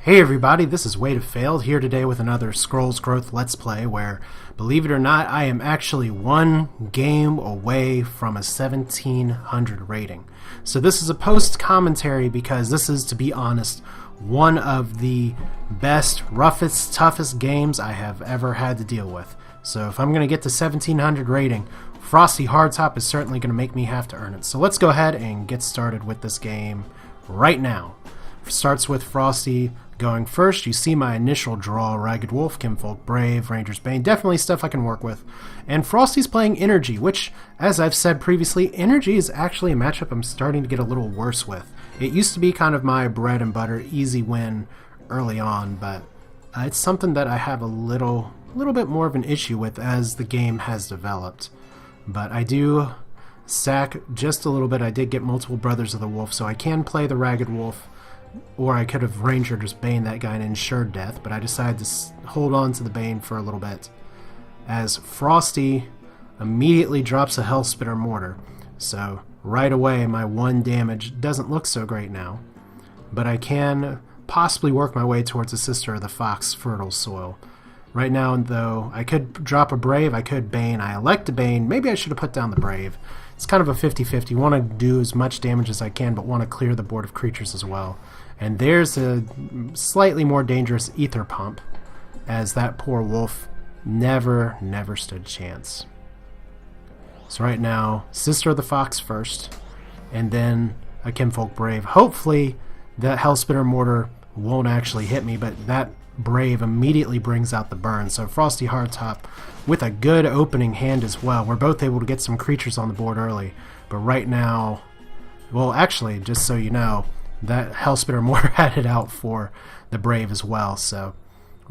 Hey everybody, this is Wade of Failed here today with another Scrolls Growth Let's Play where, believe it or not, I am actually one game away from a 1700 rating. So this is a post-commentary because this is, to be honest, one of the best, roughest, toughest games I have ever had to deal with. So if I'm going to get to 1700 rating, Frosty Hardtop is certainly going to make me have to earn it. So let's go ahead and get started with this game right now. Starts with Frosty going first. You see my initial draw: Ragged Wolf, Kinfolk Brave, Ranger's Bane, definitely stuff I can work with. And Frosty's playing Energy, which, as I've said previously, Energy is actually a matchup I'm starting to get a little worse with. It used to be kind of my bread and butter, easy win early on, but it's something that I have a little bit more of an issue with as the game has developed. But I do sack just a little bit. I did get multiple Brothers of the Wolf, so I can play the Ragged Wolf, or I could have Ranger's Bane that guy and ensured death, but I decided to hold on to the Bane for a little bit, as Frosty immediately drops a Hellspitter Mortar. So right away my 1 damage doesn't look so great now, but I can possibly work my way towards a Sister of the Fox Fertile Soil. Right now, though, I could drop a Brave, I could Bane. I elect a Bane. Maybe I should have put down the Brave. It's kind of a 50-50. Want to do as much damage as I can, but want to clear the board of creatures as well. And there's a slightly more dangerous Ether Pump, as that poor wolf never stood a chance. So right now, Sister of the Fox first, and then a Kinfolk Brave. Hopefully that Hellspitter Mortar won't actually hit me, but that Brave immediately brings out the burn. So Frosty Hardtop with a good opening hand as well. We're both able to get some creatures on the board early, but right now, well, actually, just so you know, that Hellspitter Mortar had it out for the Brave as well. So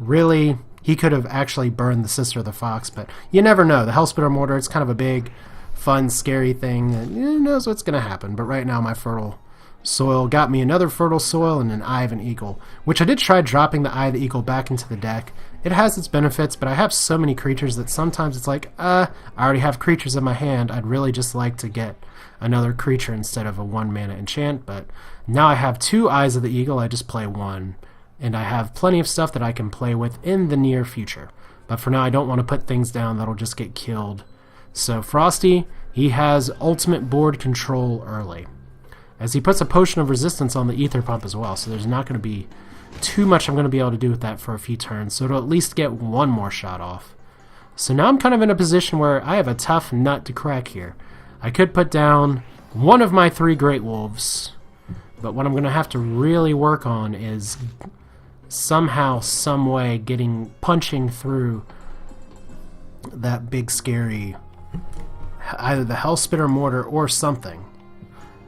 really, he could have actually burned the Sister of the Fox, but you never know. The Hellspitter Mortar, it's kind of a big, fun, scary thing, and who knows what's going to happen. But right now, my Fertile Soil got me another Fertile Soil and an Eye of an Eagle, which I did try dropping the Eye of the Eagle back into the deck. It has its benefits, but I have so many creatures that sometimes it's like, I already have creatures in my hand. I'd really just like to get another creature instead of a 1-mana enchant, but now I have 2 Eyes of the Eagle. I just play 1, and I have plenty of stuff that I can play with in the near future. But for now, I don't want to put things down that'll just get killed. So Frosty, he has ultimate board control early, as he puts a Potion of Resistance on the Ether Pump as well, so there's not going to be too much I'm going to be able to do with that for a few turns, so it'll at least get 1 more shot off. So now I'm kind of in a position where I have a tough nut to crack here. I could put down one of my 3 Great Wolves, but what I'm going to have to really work on is somehow, someway punching through that big scary, either the Hellspitter Mortar or something.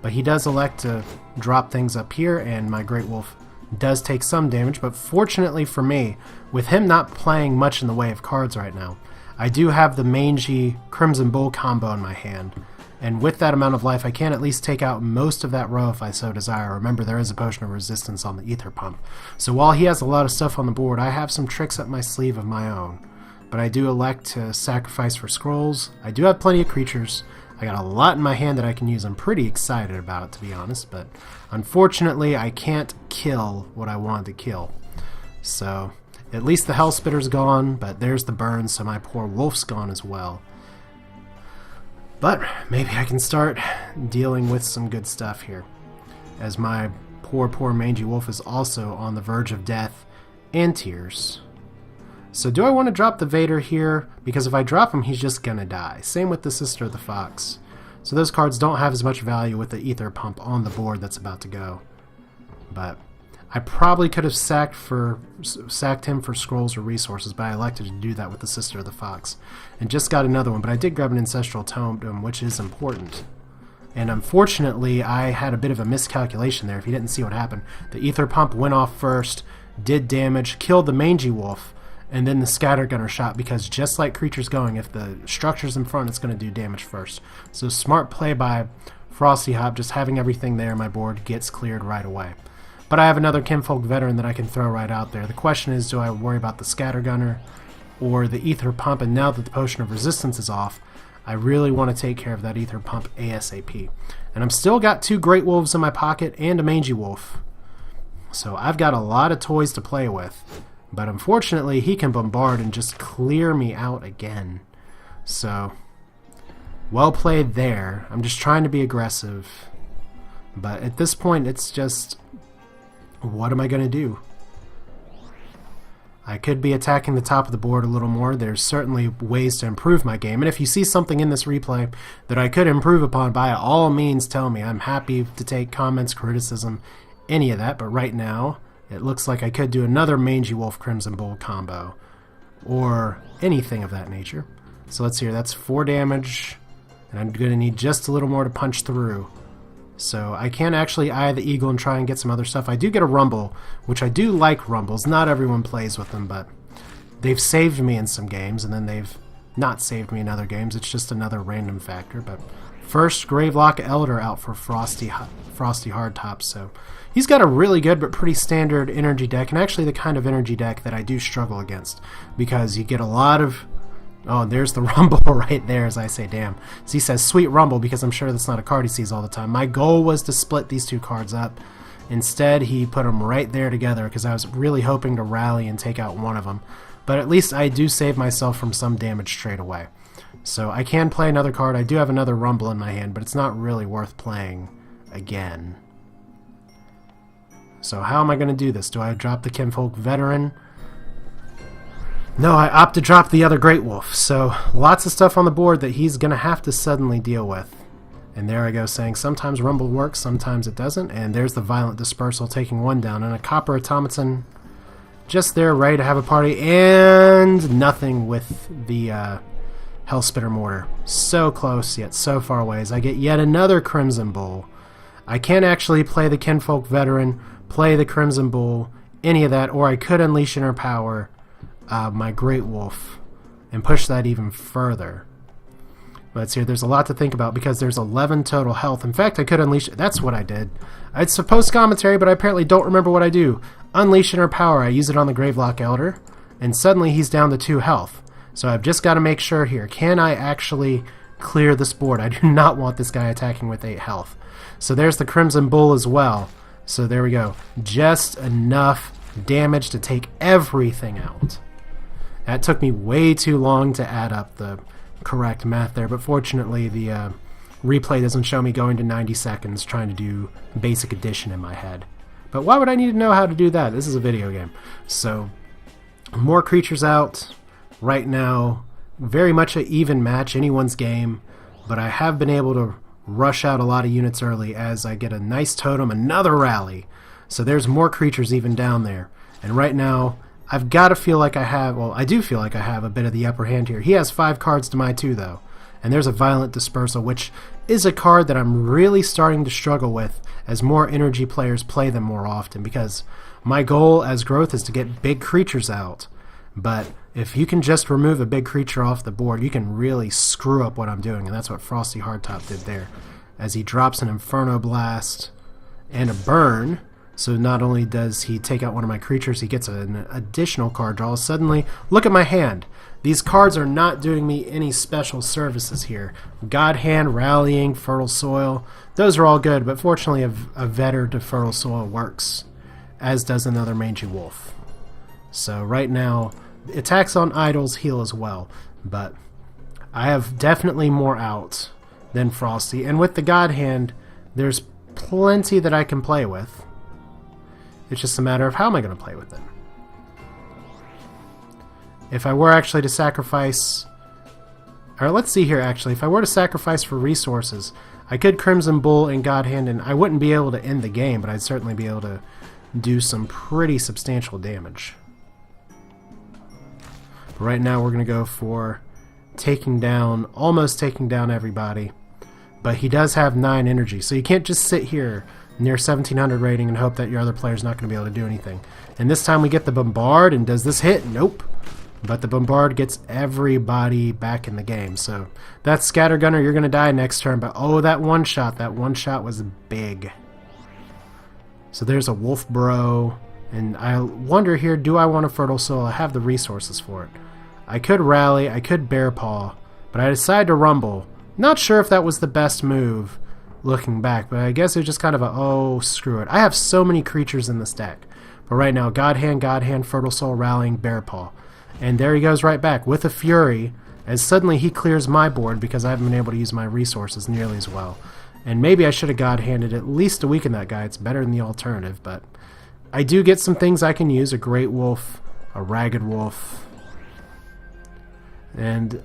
But he does elect to drop things up here, and my Great Wolf does take some damage, but fortunately for me, with him not playing much in the way of cards right now, I do have the mangy Crimson Bull combo in my hand, and with that amount of life I can at least take out most of that row if I so desire. Remember, there is a Potion of Resistance on the Ether Pump, so while he has a lot of stuff on the board, I have some tricks up my sleeve of my own. But I do elect to sacrifice for scrolls. I do have plenty of creatures. I got a lot in my hand that I can use. I'm pretty excited about it, to be honest, but unfortunately I can't kill what I wanted to kill. So at least the Hellspitter's gone, but there's the burn, so my poor wolf's gone as well. But maybe I can start dealing with some good stuff here, as my poor mangy wolf is also on the verge of death and tears. So do I want to drop the Vader here? Because if I drop him, he's just going to die. Same with the Sister of the Fox. So those cards don't have as much value with the Ether Pump on the board that's about to go. But I probably could have sacked him for scrolls or resources, but I elected to do that with the Sister of the Fox. And just got another one, but I did grab an Ancestral Tome, which is important. And unfortunately, I had a bit of a miscalculation there. If you didn't see what happened, the Ether Pump went off first, did damage, killed the mangy wolf, and then the Scattergunner shot, because just like creatures going, if the structure's in front, it's going to do damage first. So smart play by Frosty Hop, just having everything there. My board gets cleared right away. But I have another Kinfolk Veteran that I can throw right out there. The question is, do I worry about the Scattergunner or the Ether Pump? And now that the Potion of Resistance is off, I really want to take care of that Ether Pump ASAP. And I'm still got 2 Great Wolves in my pocket and a Mangy Wolf. So I've got a lot of toys to play with, but unfortunately he can bombard and just clear me out again. So, well played there. I'm just trying to be aggressive, but at this point it's just, what am I going to do? I could be attacking the top of the board a little more. There's certainly ways to improve my game, and if you see something in this replay that I could improve upon, by all means tell me. I'm happy to take comments, criticism, any of that, but right now it looks like I could do another Mangy Wolf Crimson Bull combo or anything of that nature. So let's see here. That's 4 damage, and I'm going to need just a little more to punch through. So I can actually eye the eagle and try and get some other stuff. I do get a rumble, which I do like rumbles. Not everyone plays with them, but they've saved me in some games, and then they've not saved me in other games. It's just another random factor. But first, Gravelock Elder out for Frosty Hardtop. So he's got a really good but pretty standard energy deck, and actually the kind of energy deck that I do struggle against, because you get a lot of... Oh, there's the Rumble right there, as I say, damn. So he says, sweet Rumble, because I'm sure that's not a card he sees all the time. My goal was to split these 2 cards up. Instead, he put them right there together, because I was really hoping to rally and take out one of them. But at least I do save myself from some damage straight away. So I can play another card. I do have another Rumble in my hand, but it's not really worth playing again. So how am I going to do this? Do I drop the Kinfolk Veteran? No, I opt to drop the other Great Wolf. So lots of stuff on the board that he's going to have to suddenly deal with. And there I go saying sometimes Rumble works, sometimes it doesn't. And there's the Violent Dispersal taking 1 down. And a Copper Automaton just there, ready to have a party. And nothing with the Hellspitter Mortar. So close, yet so far away. As I get yet another Crimson Bull. I can't actually play the Kinfolk Veteran, play the Crimson Bull, any of that. Or I could Unleash Inner Power my Great Wolf and push that even further. Let's see, there's a lot to think about because there's 11 total health. In fact, I could unleash... That's what I did. It's supposed commentary, but I apparently don't remember what I do. Unleash Inner Power. I use it on the Gravelock Elder, and suddenly he's down to 2 health. So I've just got to make sure here. Can I actually clear this board? I do not want this guy attacking with 8 health. So there's the Crimson Bull as well. So there we go. Just enough damage to take everything out. That took me way too long to add up the correct math there, but fortunately the replay doesn't show me going to 90 seconds trying to do basic addition in my head. But why would I need to know how to do that? This is a video game. So, more creatures out right now. Very much an even match, anyone's game, but I have been able to rush out a lot of units early as I get a nice totem, another rally. So there's more creatures even down there. And right now, I've got to feel like I have, well, I do feel like I have a bit of the upper hand here. He has 5 cards to my 2, though. And there's a Violent Dispersal, which is a card that I'm really starting to struggle with as more energy players play them more often, because my goal as growth is to get big creatures out. But if you can just remove a big creature off the board, you can really screw up what I'm doing, and that's what Frosty Hardtop did there. As he drops an Inferno Blast and a Burn, so not only does he take out one of my creatures, he gets an additional card draw. Suddenly, look at my hand. These cards are not doing me any special services here. God Hand, Rallying, Fertile Soil, those are all good, but fortunately a Vetter to Fertile Soil works, as does another Mangy Wolf. So right now, attacks on idols heal as well, but I have definitely more out than Frosty, and with the God Hand, there's plenty that I can play with. It's just a matter of how am I going to play with it. If I were actually to sacrifice... Or let's see here, actually. If I were to sacrifice for resources, I could Crimson Bull and God Hand, and I wouldn't be able to end the game, but I'd certainly be able to do some pretty substantial damage. But right now we're going to go for taking down, almost taking down everybody. But he does have 9 energy, so you can't just sit here near 1700 rating and hope that your other player's not going to be able to do anything. And this time we get the Bombard, and does this hit? Nope. But the Bombard gets everybody back in the game. So that's Scattergunner, you're going to die next turn. But oh, that one shot was big. So there's a Wolf Bro. And I wonder here, do I want a Fertile Soul? I have the resources for it. I could Rally, I could Bear Paw, but I decided to Rumble. Not sure if that was the best move, looking back, but I guess it was just kind of a, oh, screw it. I have so many creatures in this deck. But right now, God Hand, Fertile Soul, Rallying, Bear Paw. And there he goes right back with a Fury, as suddenly he clears my board because I haven't been able to use my resources nearly as well. And maybe I should have God Handed at least to weaken that guy. It's better than the alternative, but I do get some things I can use. A Great Wolf, a Ragged Wolf. And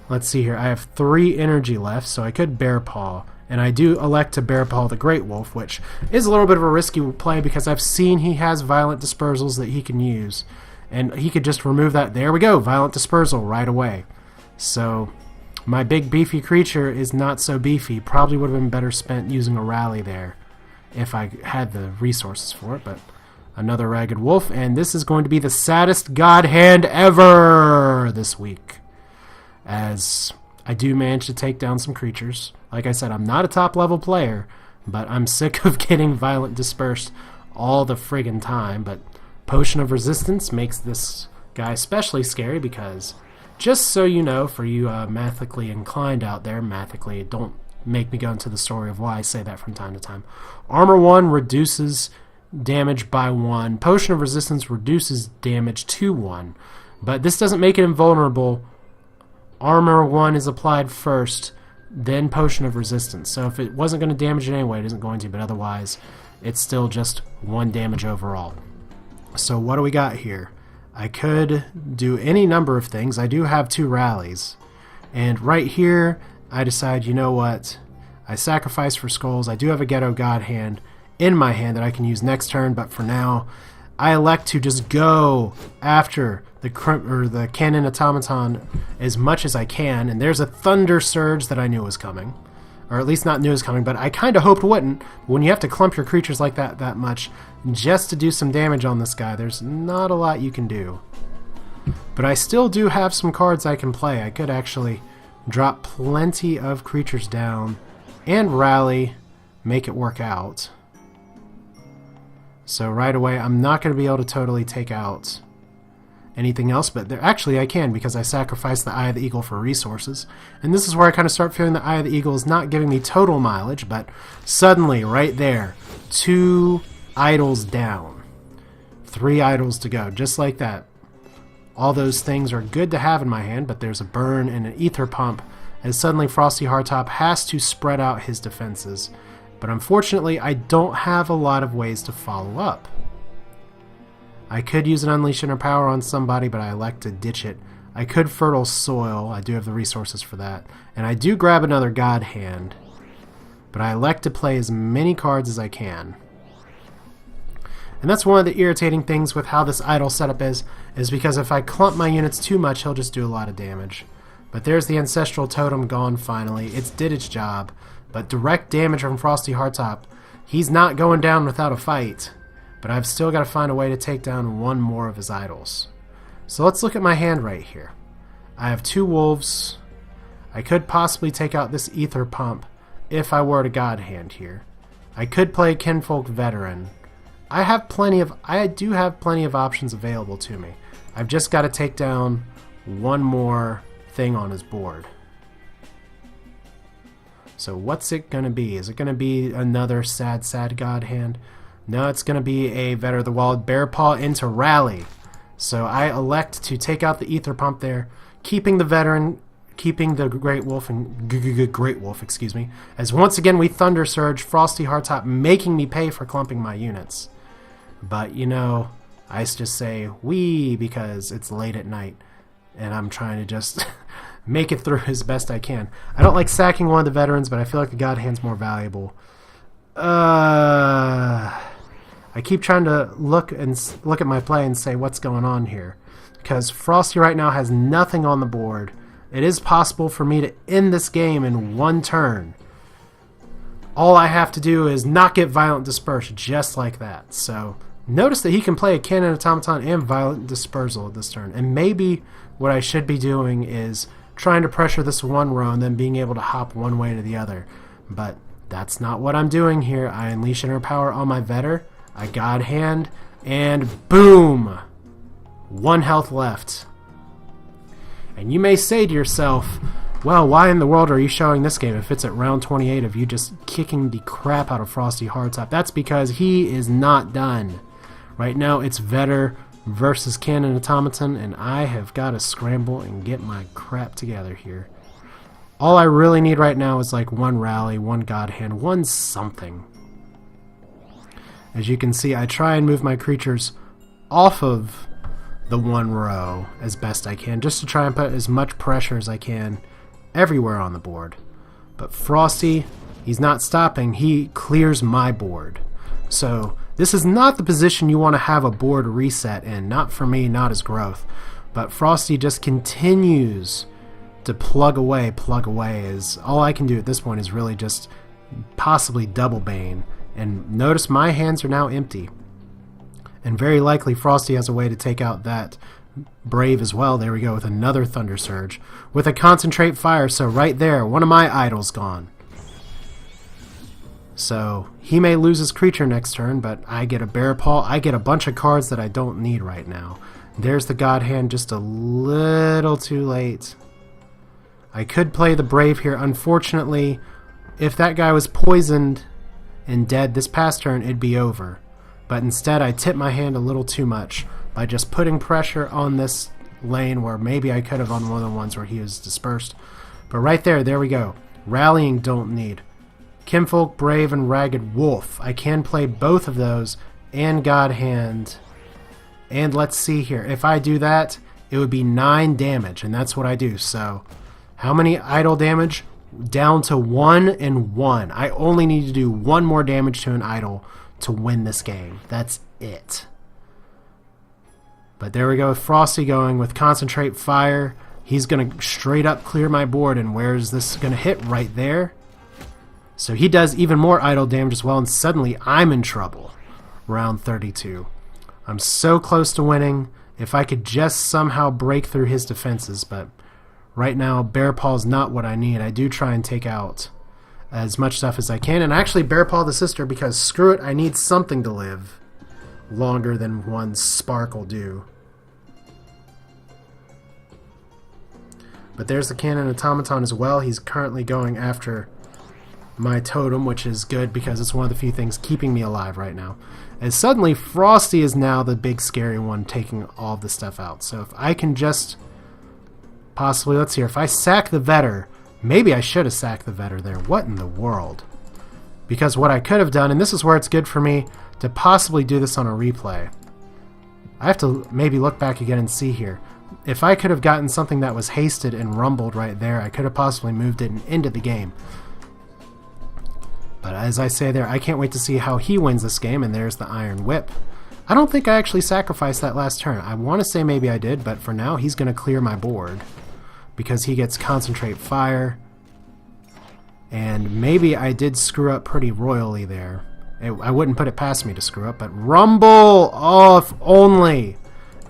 let's see here. I have 3 energy left, so I could Bear Paw. And I do elect to Bear Paw the Great Wolf, which is a little bit of a risky play because I've seen he has Violent Dispersals that he can use. And he could just remove that. There we go, Violent Dispersal right away. So my big beefy creature is not so beefy. Probably would have been better spent using a Rally there if I had the resources for it. But another Ragged Wolf, and this is going to be the saddest God Hand ever this week. As I do manage to take down some creatures. Like I said, I'm not a top level player, but I'm sick of getting Violent Dispersed all the friggin' time. But Potion of Resistance makes this guy especially scary because, just so you know, for you mathically inclined out there, don't make me go into the story of why I say that from time to time. Armor 1 reduces damage by 1. Potion of Resistance reduces damage to 1. But this doesn't make it invulnerable. Armor 1 is applied first, then Potion of Resistance. So if it wasn't going to damage it anyway, it isn't going to, but otherwise it's still just 1 damage overall. So what do we got here? I could do any number of things. I do have 2 rallies. And right here, I decide, you know what? I sacrifice for skulls. I do have a Ghetto God Hand in my hand that I can use next turn, but for now, I elect to just go after the Cannon Automaton as much as I can, and there's a Thunder Surge that I knew was coming. Or at least not knew was coming, but I kind of hoped wouldn't. When you have to clump your creatures like that much just to do some damage on this guy, there's not a lot you can do. But I still do have some cards I can play. I could actually drop plenty of creatures down and rally, make it work out. So right away, I'm not going to be able to totally take out anything else, but actually I can because I sacrificed the Eye of the Eagle for resources. And this is where I kind of start feeling the Eye of the Eagle is not giving me total mileage, but suddenly, right there, 2 idols down. 3 idols to go, just like that. All those things are good to have in my hand, but there's a burn and an ether pump, as suddenly Frosty Hardtop has to spread out his defenses. But unfortunately, I don't have a lot of ways to follow up. I could use an Unleash Inner Power on somebody, but I elect to ditch it. I could Fertile Soil. I do have the resources for that. And I do grab another God Hand. But I elect to play as many cards as I can. And that's one of the irritating things with how this idol setup is because if I clump my units too much, he'll just do a lot of damage. But there's the Ancestral Totem gone finally. It did its job. But direct damage from Frosty Hardtop, he's not going down without a fight. But I've still got to find a way to take down 1 more of his idols. So let's look at my hand right here. I have 2 wolves. I could possibly take out this Ether Pump if I were to God Hand here. I could play Kinfolk Veteran. I do have plenty of options available to me. I've just got to take down 1 more thing on his board. So what's it going to be? Is it going to be another sad God Hand? No, it's going to be a Vetter of the Wild Bear Paw into Rally. So I elect to take out the Ether Pump there, keeping the Veteran, keeping the Great Wolf, excuse me, as once again we Thunder Surge, Frosty Hardtop making me pay for clumping my units. But, you know, I just say we because it's late at night, and I'm trying to just make it through as best I can. I don't like sacking one of the veterans, but I feel like the God Hand's more valuable. I keep trying to look at my play and say what's going on here, because Frosty right now has nothing on the board. It is possible for me to end this game in 1 turn. All I have to do is not get Violent Dispersed, just like that. So notice that he can play a Cannon Automaton and Violent Dispersal this turn, and maybe what I should be doing is trying to pressure this 1 row and then being able to hop one way to the other. But that's not what I'm doing here. I Unleash Inner Power on my Vetter. I God Hand, and boom! 1 health left. And you may say to yourself, Well, why in the world are you showing this game if it's at round 28 of you just kicking the crap out of Frosty Hardtop? That's because he is not done. Right now it's Vetter versus Cannon Automaton, and I have got to scramble and get my crap together here. All I really need right now is like one rally, one God Hand, one something. As you can see, I try and move my creatures off of the one row as best I can, just to try and put as much pressure as I can everywhere on the board. But Frosty, he's not stopping. He clears my board. So this is not the position you want to have a board reset in. Not for me, not as growth. But Frosty just continues to plug away. Is all I can do at this point is really just possibly double Bane. And notice my hands are now empty. And very likely Frosty has a way to take out that Brave as well. There we go with another Thunder Surge. With a Concentrate Fire, so right there, one of my idols gone. So he may lose his creature next turn, but I get a Bear Paw. I get a bunch of cards that I don't need right now. There's the God Hand just a little too late. I could play the Brave here. Unfortunately, if that guy was poisoned and dead this past turn, it'd be over. But instead I tipped my hand a little too much by just putting pressure on this lane where maybe I could have on one of the ones where he was dispersed. But right there we go. Rallying don't need. Kinfolk, Brave, and Ragged Wolf. I can play both of those and God Hand. And let's see here. If I do that, it would be 9 damage, and that's what I do. So how many idle damage? Down to 1 and 1. I only need to do 1 more damage to an idol to win this game. That's it. But there we go with Frosty going with Concentrate Fire. He's going to straight up clear my board, and where is this going to hit? Right there. So he does even more idle damage as well, and suddenly I'm in trouble. Round 32. I'm so close to winning. If I could just somehow break through his defenses, but right now Bear Paw is not what I need. I do try and take out as much stuff as I can, and actually Bear Paw the sister, because screw it, I need something to live longer than one Spark will do. But there's the Cannon Automaton as well. He's currently going after my totem, which is good because it's one of the few things keeping me alive right now. And suddenly Frosty is now the big scary one taking all the stuff out. So if I can just possibly, let's see here, if I sack the Vetter, maybe I should have sacked the Vetter there. What in the world? Because what I could have done, and this is where it's good for me to possibly do this on a replay. I have to maybe look back again and see here. If I could have gotten something that was hasted and rumbled right there, I could have possibly moved it into the game. But as I say there, I can't wait to see how he wins this game, and there's the Iron Whip. I don't think I actually sacrificed that last turn. I want to say maybe I did, but for now he's going to clear my board because he gets Concentrate Fire. And maybe I did screw up pretty royally there. I wouldn't put it past me to screw up, but Rumble! Oh, if only!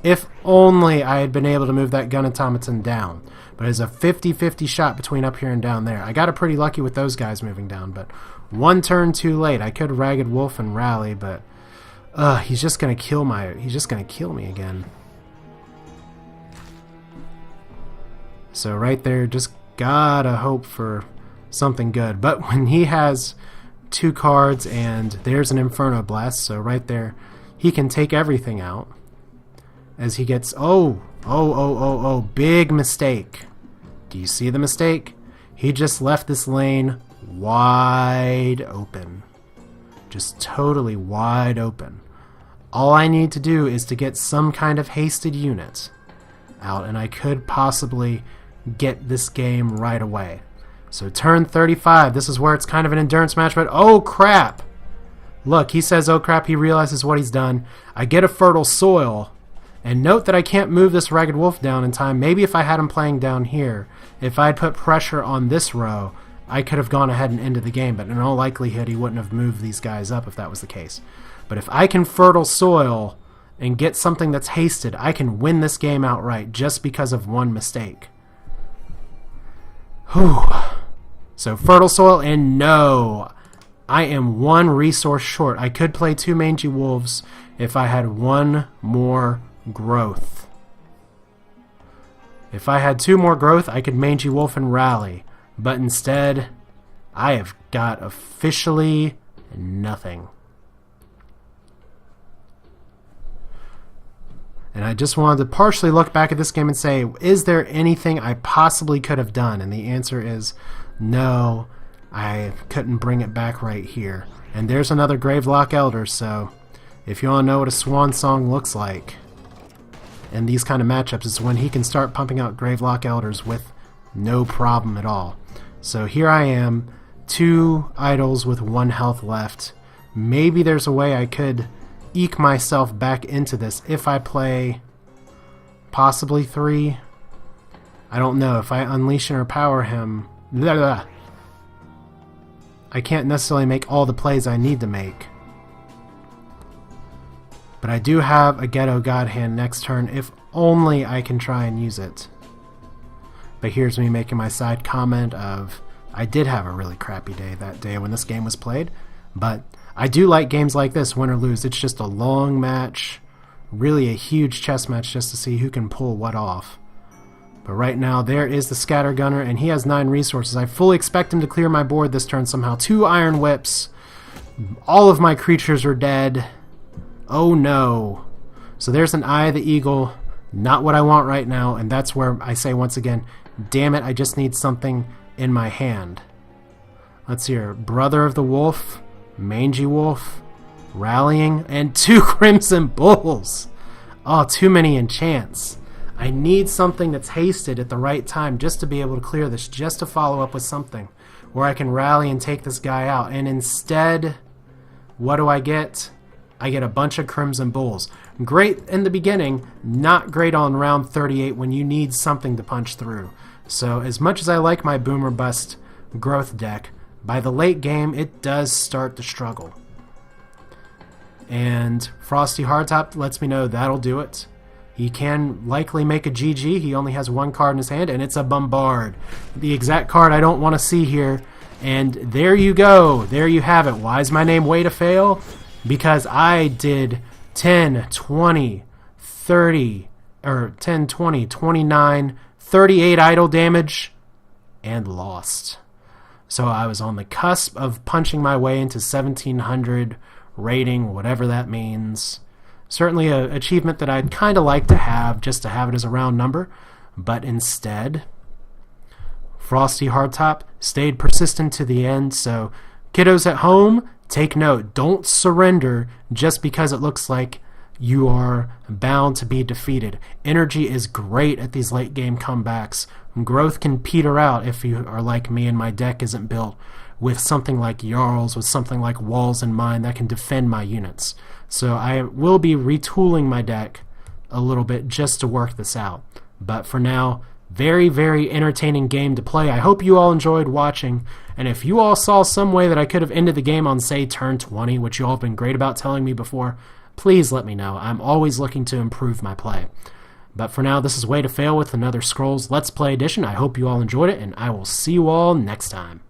If only I had been able to move that Gun Automaton down. But it's a 50-50 shot between up here and down there. I got it pretty lucky with those guys moving down, but one turn too late. I could Ragged Wolf and rally, but he's just gonna kill me again. So right there, just gotta hope for something good. But when he has 2 cards and there's an Inferno Blast, so right there he can take everything out as he gets big mistake. Do you see the mistake? He just left this lane wide open. Just totally wide open. All I need to do is to get some kind of hasted unit out, and I could possibly get this game right away. So turn 35, this is where it's kind of an endurance match, but oh crap! Look, he says oh crap, he realizes what he's done. I get a Fertile Soil, and note that I can't move this Ragged Wolf down in time. Maybe if I had him playing down here, if I had put pressure on this row, I could have gone ahead and ended the game, but in all likelihood he wouldn't have moved these guys up if that was the case. But if I can Fertile Soil and get something that's hasted, I can win this game outright just because of one mistake. Whew. So Fertile Soil, and no, I am 1 resource short. I could play 2 Mangy Wolves if I had 1 more growth. If I had 2 more growth, I could Mangy Wolf and rally. But instead, I have got officially nothing. And I just wanted to partially look back at this game and say, is there anything I possibly could have done? And the answer is no, I couldn't bring it back right here. And there's another Gravelock Elder, so if you want to know what a swan song looks like in these kind of matchups, is when he can start pumping out Gravelock Elders with no problem at all. So here I am, 2 idols with 1 health left. Maybe there's a way I could eke myself back into this if I play possibly 3. I don't know. If I unleash and power him, I can't necessarily make all the plays I need to make. But I do have a Ghetto God Hand next turn if only I can try and use it. But here's me making my side comment of, I did have a really crappy day that day when this game was played, but I do like games like this, win or lose. It's just a long match, really a huge chess match just to see who can pull what off. But right now, there is the Scattergunner, and he has 9 resources. I fully expect him to clear my board this turn somehow. 2 Iron Whips. All of my creatures are dead. Oh no. So there's an Eye of the Eagle. Not what I want right now, and that's where I say once again, damn it, I just need something in my hand. Let's see here. Brother of the Wolf, Mangy Wolf, Rallying, and 2 Crimson Bulls. Oh, too many enchants. I need something that's hasted at the right time just to be able to clear this, just to follow up with something where I can rally and take this guy out. And instead, what do I get? I get a bunch of Crimson Bulls. Great in the beginning, not great on round 38 when you need something to punch through. So as much as I like my Boomer Bust growth deck, by the late game it does start to struggle. And Frosty Hardtop lets me know that'll do it. He can likely make a GG. He only has 1 card in his hand, and it's a Bombard. The exact card I don't want to see here. And there you go. There you have it. Why is my name Way to Fail? Because I did 10, 20, 30, or 10, 20, 29, 38 idle damage, and lost. So I was on the cusp of punching my way into 1700 rating, whatever that means. Certainly an achievement that I'd kind of like to have, just to have it as a round number. But instead, Frosty Hardtop stayed persistent to the end. So kiddos at home, take note. Don't surrender just because it looks like you are bound to be defeated. Energy is great at these late game comebacks. Growth can peter out if you are like me and my deck isn't built with something like Jarls, with something like Walls in mind that can defend my units. So I will be retooling my deck a little bit just to work this out. But for now, very, very entertaining game to play. I hope you all enjoyed watching. And if you all saw some way that I could have ended the game on, say, turn 20, which you all have been great about telling me before, please let me know. I'm always looking to improve my play. But for now, this is Way to Fail with another Scrolls Let's Play edition. I hope you all enjoyed it, and I will see you all next time.